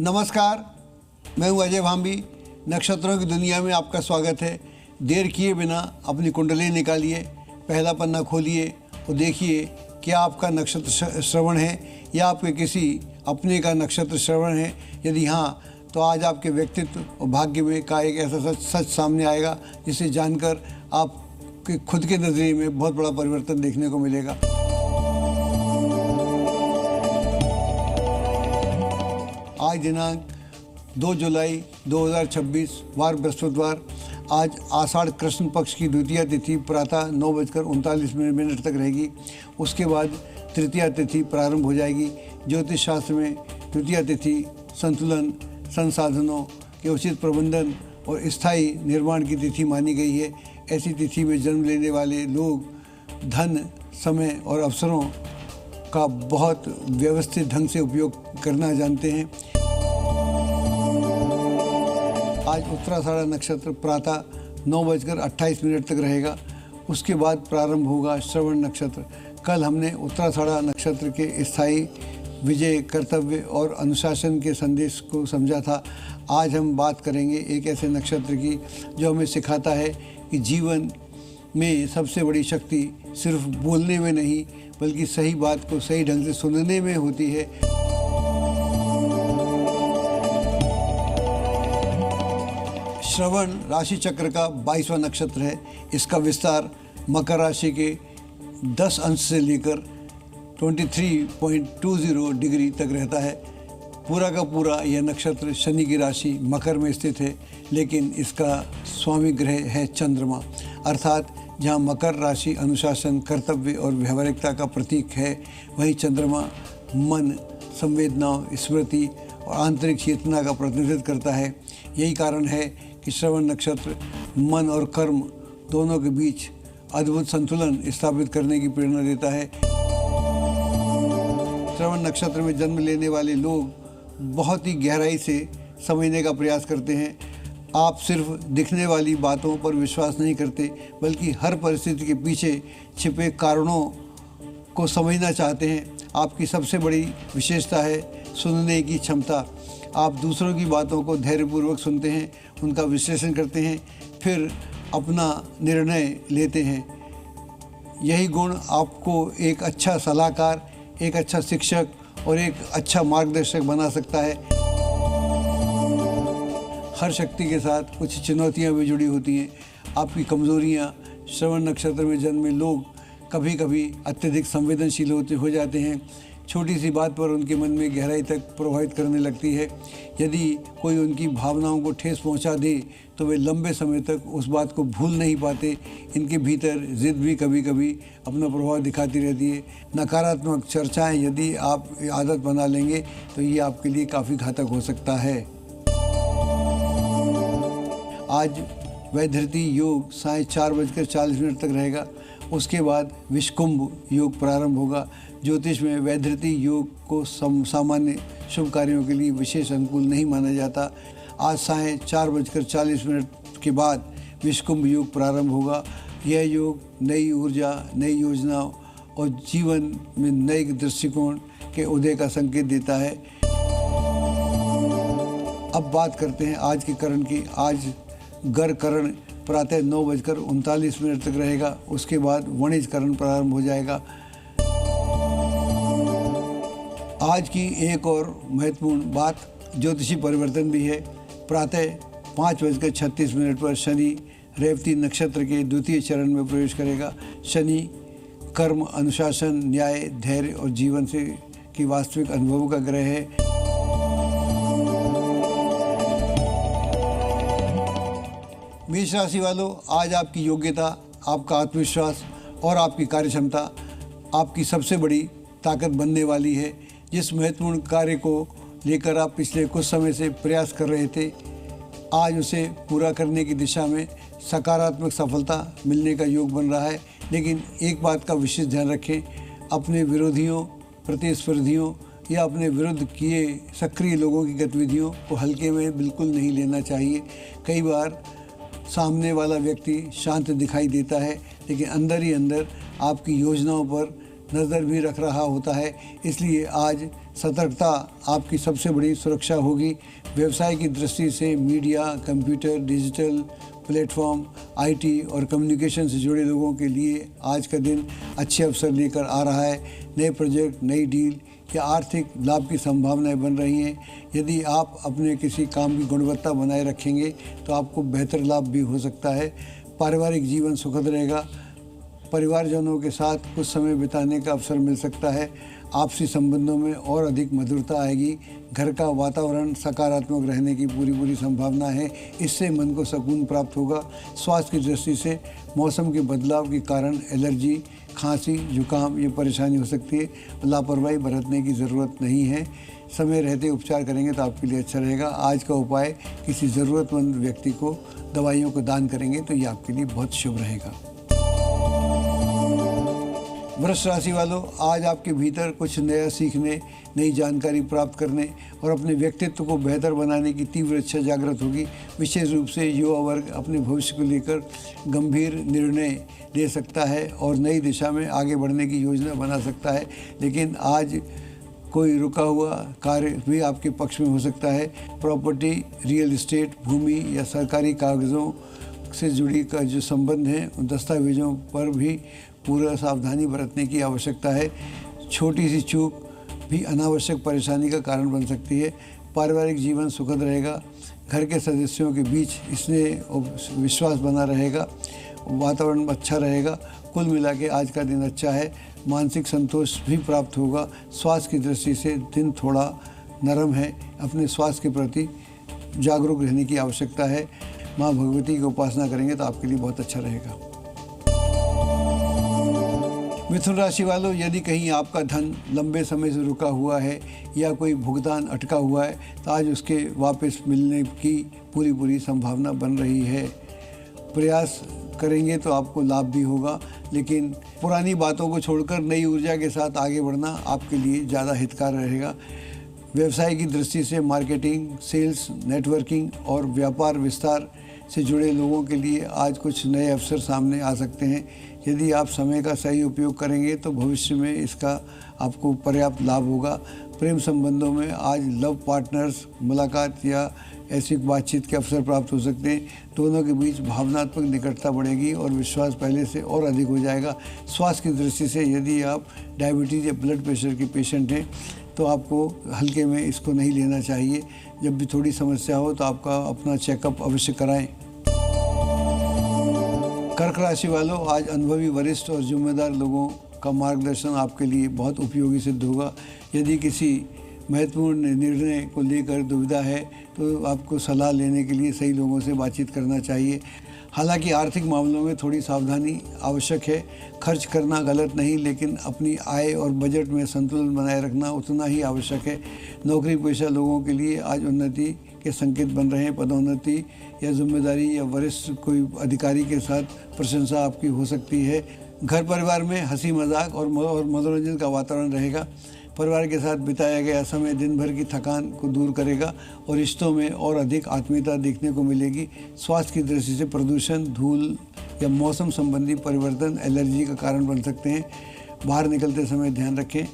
नमस्कार, मैं हूं अजय भांबी। नक्षत्रों की दुनिया में आपका स्वागत है। देर किए बिना अपनी कुंडली निकालिए, पहला पन्ना खोलिए और देखिए क्या आपका नक्षत्र श्रवण है या आपके किसी अपने का नक्षत्र श्रवण है। यदि हाँ, तो आज आपके व्यक्तित्व और भाग्य में का एक ऐसा सच सामने आएगा जिसे जानकर आपके खुद के नज़रिए में बहुत बड़ा परिवर्तन देखने को मिलेगा। आज दिनांक 2 जुलाई 2026 वार बृहस्पतिवार। आज आषाढ़ कृष्ण पक्ष की द्वितीया तिथि प्रातः 9:39 तक रहेगी। उसके बाद तृतीया तिथि प्रारंभ हो जाएगी। ज्योतिष शास्त्र में द्वितीया तिथि संतुलन, संसाधनों के उचित प्रबंधन और स्थायी निर्माण की तिथि मानी गई है। ऐसी तिथि में जन्म लेने वाले लोग धन, समय और अवसरों का बहुत व्यवस्थित ढंग से उपयोग करना जानते हैं। आज उत्तराषाढ़ा नक्षत्र प्रातः 9:28 तक रहेगा। उसके बाद प्रारंभ होगा श्रवण नक्षत्र। कल हमने उत्तराषाढ़ा नक्षत्र के स्थायी विजय, कर्तव्य और अनुशासन के संदेश को समझा था। आज हम बात करेंगे एक ऐसे नक्षत्र की जो हमें सिखाता है कि जीवन में सबसे बड़ी शक्ति सिर्फ बोलने में नहीं बल्कि सही बात को सही ढंग से सुनने में होती है। श्रवण राशि चक्र का 22वां नक्षत्र है। इसका विस्तार मकर राशि के 10 अंश से लेकर 23.20 डिग्री तक रहता है। पूरा का पूरा यह नक्षत्र शनि की राशि मकर में स्थित है, लेकिन इसका स्वामी ग्रह है चंद्रमा। अर्थात जहाँ मकर राशि अनुशासन, कर्तव्य और व्यावहारिकता का प्रतीक है, वहीं चंद्रमा मन, संवेदनाओं, स्मृति और आंतरिक चेतना का प्रतिनिधित्व करता है। यही कारण है कि श्रवण नक्षत्र मन और कर्म दोनों के बीच अद्भुत संतुलन स्थापित करने की प्रेरणा देता है। श्रवण नक्षत्र में जन्म लेने वाले लोग बहुत ही गहराई से समझने का प्रयास करते हैं। आप सिर्फ दिखने वाली बातों पर विश्वास नहीं करते बल्कि हर परिस्थिति के पीछे छिपे कारणों को समझना चाहते हैं। आपकी सबसे बड़ी विशेषता है सुनने की क्षमता। आप दूसरों की बातों को धैर्यपूर्वक सुनते हैं, उनका विश्लेषण करते हैं, फिर अपना निर्णय लेते हैं। यही गुण आपको एक अच्छा सलाहकार, एक अच्छा शिक्षक और एक अच्छा मार्गदर्शक बना सकता है। हर शक्ति के साथ कुछ चुनौतियां भी जुड़ी होती हैं। आपकी कमज़ोरियां। श्रवण नक्षत्र में जन्मे लोग कभी कभी अत्यधिक संवेदनशील हो जाते हैं। छोटी सी बात पर उनके मन में गहराई तक प्रभावित करने लगती है। यदि कोई उनकी भावनाओं को ठेस पहुंचा दे तो वे लंबे समय तक उस बात को भूल नहीं पाते। इनके भीतर जिद भी कभी कभी अपना प्रभाव दिखाती रहती है। नकारात्मक चर्चाएं यदि आप आदत बना लेंगे तो ये आपके लिए काफ़ी घातक हो सकता है। आज वैधृति योग सायं 4:40 तक रहेगा। उसके बाद विषकुंभ योग प्रारंभ होगा। ज्योतिष में वैधृति योग को सामान्य शुभ कार्यों के लिए विशेष अनुकूल नहीं माना जाता। आज सायं 4:40 के बाद विषकुंभ योग प्रारंभ होगा। यह योग नई ऊर्जा, नई योजनाओं और जीवन में नए दृष्टिकोण के उदय का संकेत देता है। अब बात करते हैं आज के करण की। आज गर करण प्रातः 9:39 तक रहेगा। उसके बाद वणिज करण प्रारंभ हो जाएगा। आज की एक और महत्वपूर्ण बात ज्योतिषी परिवर्तन भी है। प्रातः 5:36 पर शनि रेवती नक्षत्र के द्वितीय चरण में प्रवेश करेगा। शनि कर्म, अनुशासन, न्याय, धैर्य और जीवन से की वास्तविक अनुभवों का ग्रह है। मेष राशि वालों, आज आपकी योग्यता, आपका आत्मविश्वास और आपकी कार्यक्षमता आपकी सबसे बड़ी ताकत बनने वाली है। जिस महत्वपूर्ण कार्य को लेकर आप पिछले कुछ समय से प्रयास कर रहे थे, आज उसे पूरा करने की दिशा में सकारात्मक सफलता मिलने का योग बन रहा है। लेकिन एक बात का विशेष ध्यान रखें, अपने विरोधियों, प्रतिस्पर्धियों या अपने विरुद्ध किए सक्रिय लोगों की गतिविधियों को हल्के में बिल्कुल नहीं लेना चाहिए। कई बार सामने वाला व्यक्ति शांत दिखाई देता है, लेकिन अंदर ही अंदर आपकी योजनाओं पर नज़र भी रख रहा होता है। इसलिए आज सतर्कता आपकी सबसे बड़ी सुरक्षा होगी। व्यवसाय की दृष्टि से media, computer, digital platform, IT और कम्युनिकेशन से जुड़े लोगों के लिए आज का दिन अच्छे अवसर लेकर आ रहा है। नए प्रोजेक्ट, नई डील या आर्थिक लाभ की संभावनाएं बन रही हैं। यदि आप अपने किसी काम की गुणवत्ता बनाए रखेंगे तो आपको बेहतर लाभ भी हो सकता है। पारिवारिक जीवन सुखद रहेगा। परिवारजनों के साथ कुछ समय बिताने का अवसर मिल सकता है। आपसी संबंधों में और अधिक मधुरता आएगी। घर का वातावरण सकारात्मक रहने की पूरी संभावना है। इससे मन को सुकून प्राप्त होगा। स्वास्थ्य की दृष्टि से मौसम के बदलाव के कारण एलर्जी, खांसी, जुकाम ये परेशानी हो सकती है। लापरवाही बरतने की ज़रूरत नहीं है। समय रहते उपचार करेंगे तो आपके लिए अच्छा रहेगा। आज का उपाय, किसी ज़रूरतमंद व्यक्ति को दवाइयों को दान करेंगे तो ये आपके लिए बहुत शुभ रहेगा। वृष राशि वालों, आज आपके भीतर कुछ नया सीखने, नई जानकारी प्राप्त करने और अपने व्यक्तित्व को बेहतर बनाने की तीव्र इच्छा जागृत होगी। विशेष रूप से युवा वर्ग अपने भविष्य को लेकर गंभीर निर्णय ले सकता है और नई दिशा में आगे बढ़ने की योजना बना सकता है। लेकिन आज कोई रुका हुआ कार्य भी आपके पक्ष में हो सकता है। प्रॉपर्टी, रियल एस्टेट, भूमि या सरकारी कागज़ों से जुड़ी का जो संबंध हैं, उन दस्तावेजों पर भी पूरा सावधानी बरतने की आवश्यकता है। छोटी सी चूक भी अनावश्यक परेशानी का कारण बन सकती है। पारिवारिक जीवन सुखद रहेगा। घर के सदस्यों के बीच स्नेह और विश्वास बना रहेगा। वातावरण अच्छा रहेगा। कुल मिला के आज का दिन अच्छा है। मानसिक संतोष भी प्राप्त होगा। स्वास्थ्य की दृष्टि से दिन थोड़ा नरम है। अपने स्वास्थ्य के प्रति जागरूक रहने की आवश्यकता है। माँ भगवती की उपासना करेंगे तो आपके लिए बहुत अच्छा रहेगा। मिथुन राशि वालों, यदि कहीं आपका धन लंबे समय से रुका हुआ है या कोई भुगतान अटका हुआ है तो आज उसके वापस मिलने की पूरी संभावना बन रही है। प्रयास करेंगे तो आपको लाभ भी होगा, लेकिन पुरानी बातों को छोड़कर नई ऊर्जा के साथ आगे बढ़ना आपके लिए ज़्यादा हितकार रहेगा। व्यवसाय की दृष्टि से मार्केटिंग, सेल्स, नेटवर्किंग और व्यापार विस्तार से जुड़े लोगों के लिए आज कुछ नए अवसर सामने आ सकते हैं। यदि आप समय का सही उपयोग करेंगे तो भविष्य में इसका आपको पर्याप्त लाभ होगा। प्रेम संबंधों में आज लव पार्टनर्स, मुलाकात या ऐसी बातचीत के अवसर प्राप्त हो सकते हैं। दोनों के बीच भावनात्मक निकटता बढ़ेगी और विश्वास पहले से और अधिक हो जाएगा। स्वास्थ्य की दृष्टि से यदि आप डायबिटीज़ या ब्लड प्रेशर के पेशेंट हैं तो आपको हल्के में इसको नहीं लेना चाहिए। जब भी थोड़ी समस्या हो तो आपका अपना चेकअप अवश्य कराएं। कर्क राशि वालों, आज अनुभवी, वरिष्ठ और जिम्मेदार लोगों का मार्गदर्शन आपके लिए बहुत उपयोगी सिद्ध होगा। यदि किसी महत्वपूर्ण निर्णय को लेकर दुविधा है तो आपको सलाह लेने के लिए सही लोगों से बातचीत करना चाहिए। हालांकि आर्थिक मामलों में थोड़ी सावधानी आवश्यक है। खर्च करना गलत नहीं, लेकिन अपनी आय और बजट में संतुलन बनाए रखना उतना ही आवश्यक है। नौकरी पेशा लोगों के लिए आज उन्नति के संकेत बन रहे हैं। पदोन्नति या जिम्मेदारी या वरिष्ठ कोई अधिकारी के साथ प्रशंसा आपकी हो सकती है। घर परिवार में हंसी मजाक और मनोरंजन का वातावरण रहेगा। परिवार के साथ बिताया गया समय दिन भर की थकान को दूर करेगा और रिश्तों में और अधिक आत्मीयता देखने को मिलेगी। स्वास्थ्य की दृष्टि से प्रदूषण, धूल या मौसम संबंधी परिवर्तन एलर्जी का कारण बन सकते हैं। बाहर निकलते समय ध्यान रखें।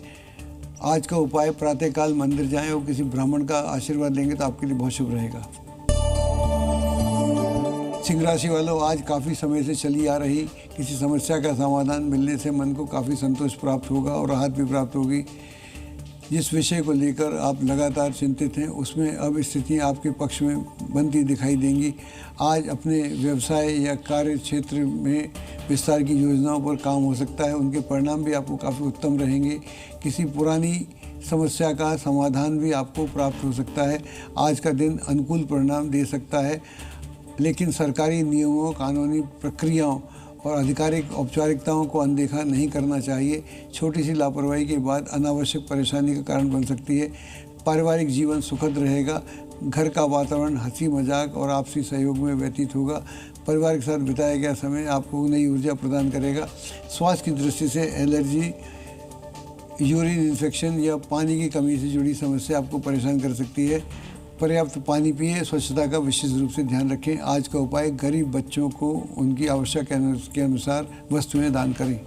आज का उपाय, प्रातःकाल मंदिर जाएं और किसी ब्राह्मण का आशीर्वाद लेंगे तो आपके लिए बहुत शुभ रहेगा। सिंह राशि वालों, आज काफ़ी समय से चली आ रही किसी समस्या का समाधान मिलने से मन को काफ़ी संतोष प्राप्त होगा और राहत भी प्राप्त होगी। जिस विषय को लेकर आप लगातार चिंतित हैं उसमें अब स्थितियाँ आपके पक्ष में बनती दिखाई देंगी। आज अपने व्यवसाय या कार्य क्षेत्र में विस्तार की योजनाओं पर काम हो सकता है। उनके परिणाम भी आपको काफ़ी उत्तम रहेंगे। किसी पुरानी समस्या का समाधान भी आपको प्राप्त हो सकता है। आज का दिन अनुकूल परिणाम दे सकता है, लेकिन सरकारी नियमों, कानूनी प्रक्रियाओं और आधिकारिक औपचारिकताओं को अनदेखा नहीं करना चाहिए। छोटी सी लापरवाही के बाद अनावश्यक परेशानी का कारण बन सकती है। पारिवारिक जीवन सुखद रहेगा। घर का वातावरण हंसी मजाक और आपसी सहयोग में व्यतीत होगा। परिवार के साथ बिताया गया समय आपको नई ऊर्जा प्रदान करेगा। स्वास्थ्य की दृष्टि से एलर्जी, यूरिन इन्फेक्शन या पानी की कमी से जुड़ी समस्या आपको परेशान कर सकती है। पर्याप्त पानी पिए। स्वच्छता का विशेष रूप से ध्यान रखें। आज का उपाय, गरीब बच्चों को उनकी आवश्यकता के अनुसार वस्तुएं दान करें।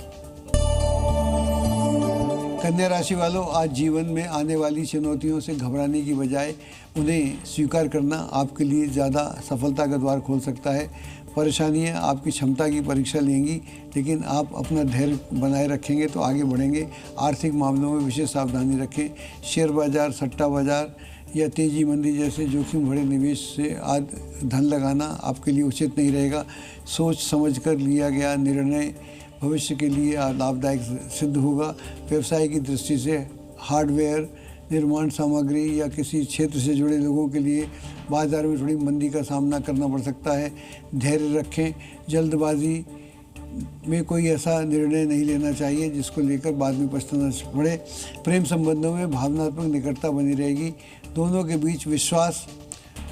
कन्या राशि वालों, आज जीवन में आने वाली चुनौतियों से घबराने की बजाय उन्हें स्वीकार करना आपके लिए ज़्यादा सफलता का द्वार खोल सकता है। परेशानियां आपकी क्षमता की परीक्षा लेंगी, लेकिन आप अपना धैर्य बनाए रखेंगे तो आगे बढ़ेंगे। आर्थिक मामलों में विशेष सावधानी रखें। शेयर बाजार, सट्टा बाजार या तेज़ी मंदी जैसे जोखिम भरे निवेश से आज धन लगाना आपके लिए उचित नहीं रहेगा। सोच समझ कर लिया गया निर्णय भविष्य के लिए लाभदायक सिद्ध होगा। व्यवसाय की दृष्टि से हार्डवेयर, निर्माण सामग्री या किसी क्षेत्र से जुड़े लोगों के लिए बाजार में थोड़ी मंदी का सामना करना पड़ सकता है। धैर्य रखें। जल्दबाजी में कोई ऐसा निर्णय नहीं लेना चाहिए जिसको लेकर बाद में पछताना पड़े। प्रेम संबंधों में भावनात्मक निकटता बनी रहेगी। दोनों के बीच विश्वास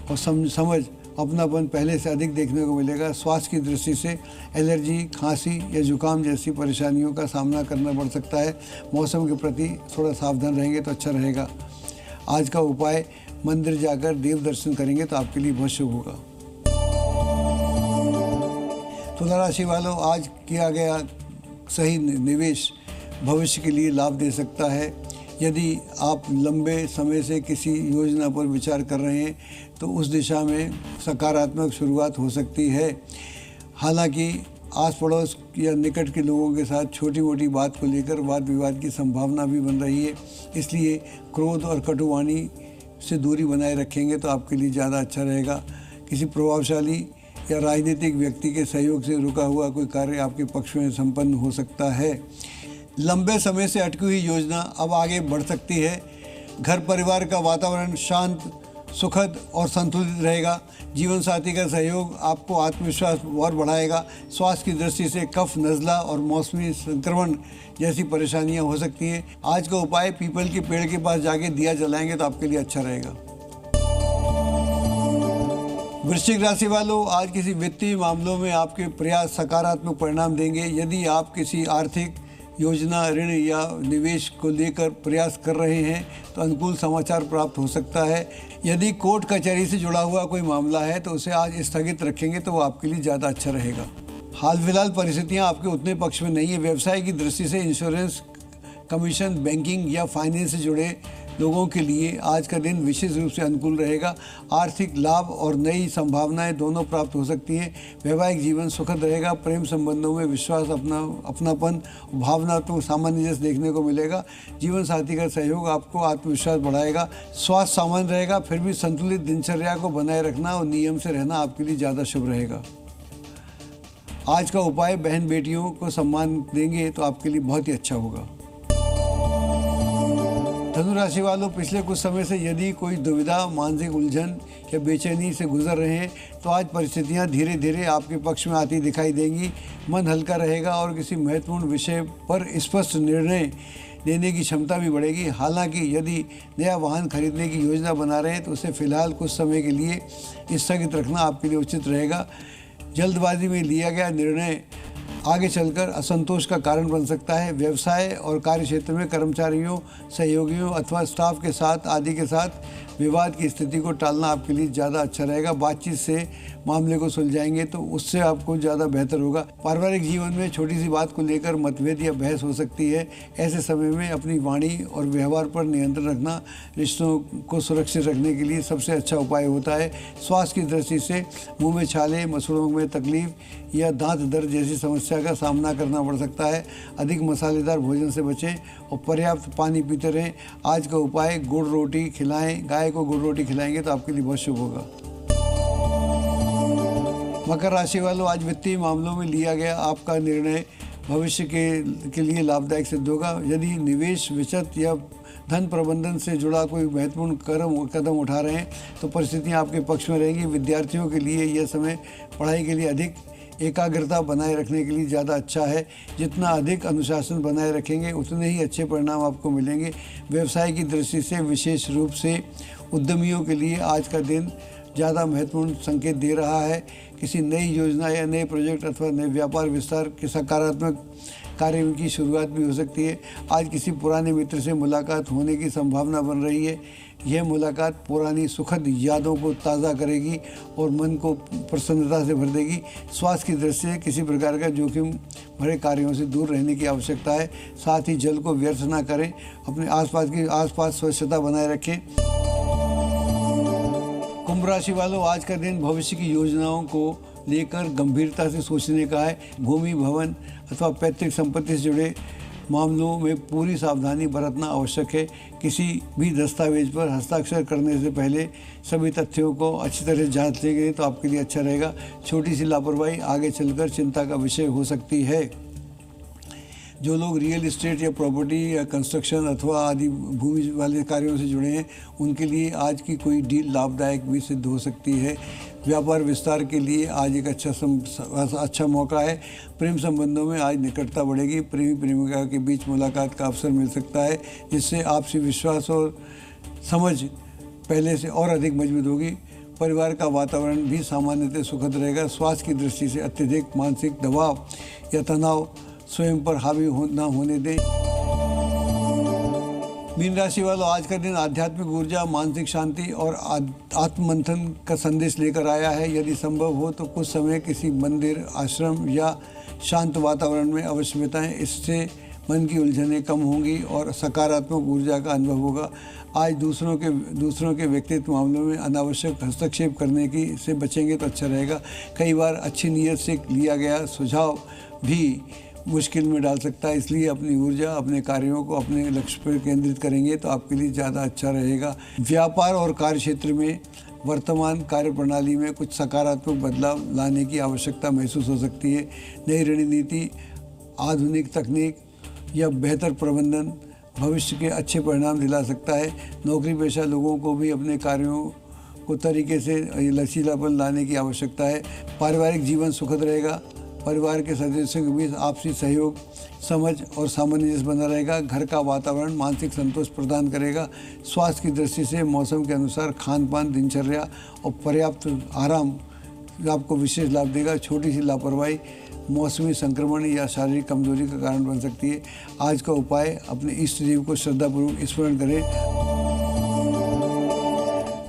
और समझ, अपनापन पहले से अधिक देखने को मिलेगा। स्वास्थ्य की दृष्टि से एलर्जी, खांसी या जुकाम जैसी परेशानियों का सामना करना पड़ सकता है। मौसम के प्रति थोड़ा सावधान रहेंगे तो अच्छा रहेगा। आज का उपाय, मंदिर जाकर देव दर्शन करेंगे तो आपके लिए बहुत शुभ होगा। तुला राशि वालों, आज किया गया सही निवेश भविष्य के लिए लाभ दे सकता है। यदि आप लंबे समय से किसी योजना पर विचार कर रहे हैं तो उस दिशा में सकारात्मक शुरुआत हो सकती है। हालांकि आस पड़ोस या निकट के लोगों के साथ छोटी मोटी बात को लेकर वाद विवाद की संभावना भी बन रही है, इसलिए क्रोध और कटुवाणी से दूरी बनाए रखेंगे तो आपके लिए ज़्यादा अच्छा रहेगा। किसी प्रभावशाली या राजनीतिक व्यक्ति के सहयोग से रुका हुआ कोई कार्य आपके पक्ष में संपन्न हो सकता है। लंबे समय से अटकी हुई योजना अब आगे बढ़ सकती है। घर परिवार का वातावरण शांत, सुखद और संतुलित रहेगा। जीवन साथी का सहयोग आपको आत्मविश्वास और बढ़ाएगा। स्वास्थ्य की दृष्टि से कफ, नज़ला और मौसमी संक्रमण जैसी परेशानियां हो सकती हैं। आज का उपाय, पीपल के पेड़ के पास जाके दिया जलाएंगे तो आपके लिए अच्छा रहेगा। वृश्चिक राशि वालों, आज किसी वित्तीय मामलों में आपके प्रयास सकारात्मक परिणाम देंगे। यदि आप किसी आर्थिक योजना, ऋण या निवेश को लेकर प्रयास कर रहे हैं तो अनुकूल समाचार प्राप्त हो सकता है। यदि कोर्ट कचहरी से जुड़ा हुआ कोई मामला है तो उसे आज स्थगित रखेंगे तो वो आपके लिए ज़्यादा अच्छा रहेगा। हाल फिलहाल परिस्थितियां आपके उतने पक्ष में नहीं है। व्यवसाय की दृष्टि से इंश्योरेंस, कमीशन, बैंकिंग या फाइनेंस से जुड़े लोगों के लिए आज का दिन विशेष रूप से अनुकूल रहेगा। आर्थिक लाभ और नई संभावनाएं दोनों प्राप्त हो सकती हैं। वैवाहिक जीवन सुखद रहेगा। प्रेम संबंधों में विश्वास, अपनापन, भावनात्मक सामंजस्य देखने को मिलेगा। जीवन साथी का सहयोग आपको आत्मविश्वास बढ़ाएगा। स्वास्थ्य सामान्य रहेगा, फिर भी संतुलित दिनचर्या को बनाए रखना और नियम से रहना आपके लिए ज़्यादा शुभ रहेगा। आज का उपाय, बहन बेटियों को सम्मान देंगे तो आपके लिए बहुत ही अच्छा होगा। धनु राशि वालों, पिछले कुछ समय से यदि कोई दुविधा, मानसिक उलझन या बेचैनी से गुजर रहे हैं तो आज परिस्थितियां धीरे धीरे आपके पक्ष में आती दिखाई देंगी। मन हल्का रहेगा और किसी महत्वपूर्ण विषय पर स्पष्ट निर्णय लेने की क्षमता भी बढ़ेगी। हालांकि यदि नया वाहन खरीदने की योजना बना रहे हैं तो उसे फिलहाल कुछ समय के लिए स्थगित रखना आपके लिए उचित रहेगा। जल्दबाजी में लिया गया निर्णय आगे चलकर असंतोष का कारण बन सकता है। व्यवसाय और कार्य क्षेत्र में कर्मचारियों, सहयोगियों अथवा स्टाफ के साथ आदि के साथ विवाद की स्थिति को टालना आपके लिए ज़्यादा अच्छा रहेगा। बातचीत से मामले को सुलझाएंगे तो उससे आपको ज़्यादा बेहतर होगा। पारिवारिक जीवन में छोटी सी बात को लेकर मतभेद या बहस हो सकती है। ऐसे समय में अपनी वाणी और व्यवहार पर नियंत्रण रखना रिश्तों को सुरक्षित रखने के लिए सबसे अच्छा उपाय होता है। स्वास्थ्य की दृष्टि से मुंह में छाले, मसूड़ों में तकलीफ या दांत दर्द जैसी समस्या का सामना करना पड़ सकता है। अधिक मसालेदार भोजन से बचें और पर्याप्त पानी पीते रहें। आज का उपाय, गुड़ रोटी खिलाएं। गाय को गुड़ रोटी खिलाएंगे तो आपके लिए बहुत शुभ होगा। मकर राशि वालों, आज वित्तीय मामलों में लिया गया आपका निर्णय भविष्य के लिए लाभदायक सिद्ध होगा। यदि निवेश, बचत या धन प्रबंधन से जुड़ा कोई महत्वपूर्ण कदम उठा रहे हैं तो परिस्थितियां आपके पक्ष में रहेंगी। विद्यार्थियों के लिए यह समय पढ़ाई के लिए अधिक एकाग्रता बनाए रखने के लिए ज़्यादा अच्छा है। जितना अधिक अनुशासन बनाए रखेंगे उतने ही अच्छे परिणाम आपको मिलेंगे। व्यवसाय की दृष्टि से विशेष रूप से उद्यमियों के लिए आज का दिन ज़्यादा महत्वपूर्ण संकेत दे रहा है। किसी नई योजना या नए प्रोजेक्ट अथवा नए व्यापार विस्तार के सकारात्मक कार्य की शुरुआत भी हो सकती है। आज किसी पुराने मित्र से मुलाकात होने की संभावना बन रही है। यह मुलाकात पुरानी सुखद यादों को ताज़ा करेगी और मन को प्रसन्नता से भर देगी। स्वास्थ्य की दृष्टि से किसी प्रकार का जोखिम भरे कार्यों से दूर रहने की आवश्यकता है। साथ ही जल को व्यर्थ ना करें, अपने आसपास स्वच्छता बनाए रखें। कुंभ राशि वालों, आज का दिन भविष्य की योजनाओं को लेकर गंभीरता से सोचने का है। भूमि, भवन अथवा पैतृक संपत्ति से जुड़े मामलों में पूरी सावधानी बरतना आवश्यक है। किसी भी दस्तावेज पर हस्ताक्षर करने से पहले सभी तथ्यों को अच्छी तरह जांच लेंगे तो आपके लिए अच्छा रहेगा। छोटी सी लापरवाही आगे चलकर चिंता का विषय हो सकती है। जो लोग रियल एस्टेट या प्रॉपर्टी या कंस्ट्रक्शन अथवा आदि भूमि वाले कार्यों से जुड़े हैं, उनके लिए आज की कोई डील लाभदायक भी सिद्ध हो सकती है। व्यापार विस्तार के लिए आज एक अच्छा मौका है। प्रेम संबंधों में आज निकटता बढ़ेगी। प्रेमी प्रेमिका के बीच मुलाकात का अवसर मिल सकता है, जिससे आपसी विश्वास और समझ पहले से और अधिक मजबूत होगी। परिवार का वातावरण भी सामान्यतः सुखद रहेगा। स्वास्थ्य की दृष्टि से अत्यधिक मानसिक दबाव या तनाव स्वयं पर हावी ना होने दें। मीन राशि वालों, आज का दिन आध्यात्मिक ऊर्जा, मानसिक शांति और आत्ममंथन का संदेश लेकर आया है। यदि संभव हो तो कुछ समय किसी मंदिर, आश्रम या शांत वातावरण में अवश्य बिताएं। इससे मन की उलझनें कम होंगी और सकारात्मक ऊर्जा का अनुभव होगा। आज दूसरों के व्यक्तित्व मामलों में अनावश्यक हस्तक्षेप करने की से बचेंगे तो अच्छा रहेगा। कई बार अच्छी नीयत से लिया गया सुझाव भी मुश्किल में डाल सकता है, इसलिए अपनी ऊर्जा, अपने कार्यों को अपने लक्ष्य पर केंद्रित करेंगे तो आपके लिए ज़्यादा अच्छा रहेगा। व्यापार और कार्य क्षेत्र में वर्तमान कार्य प्रणाली में कुछ सकारात्मक बदलाव लाने की आवश्यकता महसूस हो सकती है। नई रणनीति, आधुनिक तकनीक या बेहतर प्रबंधन भविष्य के अच्छे परिणाम दिला सकता है। नौकरी पेशा लोगों को भी अपने कार्यों को तरीके से लचीलापन लाने की आवश्यकता है। पारिवारिक जीवन सुखद रहेगा। परिवार के सदस्यों के बीच आपसी सहयोग, समझ और सामंजस्य बना रहेगा। घर का वातावरण मानसिक संतोष प्रदान करेगा। स्वास्थ्य की दृष्टि से मौसम के अनुसार खान पान, दिनचर्या और पर्याप्त आराम आपको विशेष लाभ देगा। छोटी सी लापरवाही मौसमी संक्रमण या शारीरिक कमजोरी का कारण बन सकती है। आज का उपाय, अपने इष्ट देव को श्रद्धापूर्वक स्मरण करें।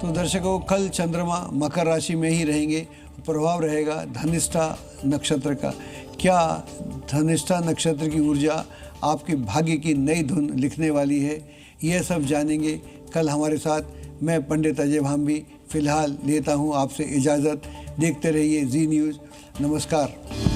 तो दर्शकों, कल चंद्रमा मकर राशि में ही रहेंगे। प्रभाव रहेगा धनिष्ठा नक्षत्र का। क्या धनिष्ठा नक्षत्र की ऊर्जा आपके भाग्य की नई धुन लिखने वाली है, यह सब जानेंगे कल हमारे साथ। मैं पंडित अजय भांबी फिलहाल लेता हूं आपसे इजाज़त। देखते रहिए जी न्यूज़। नमस्कार।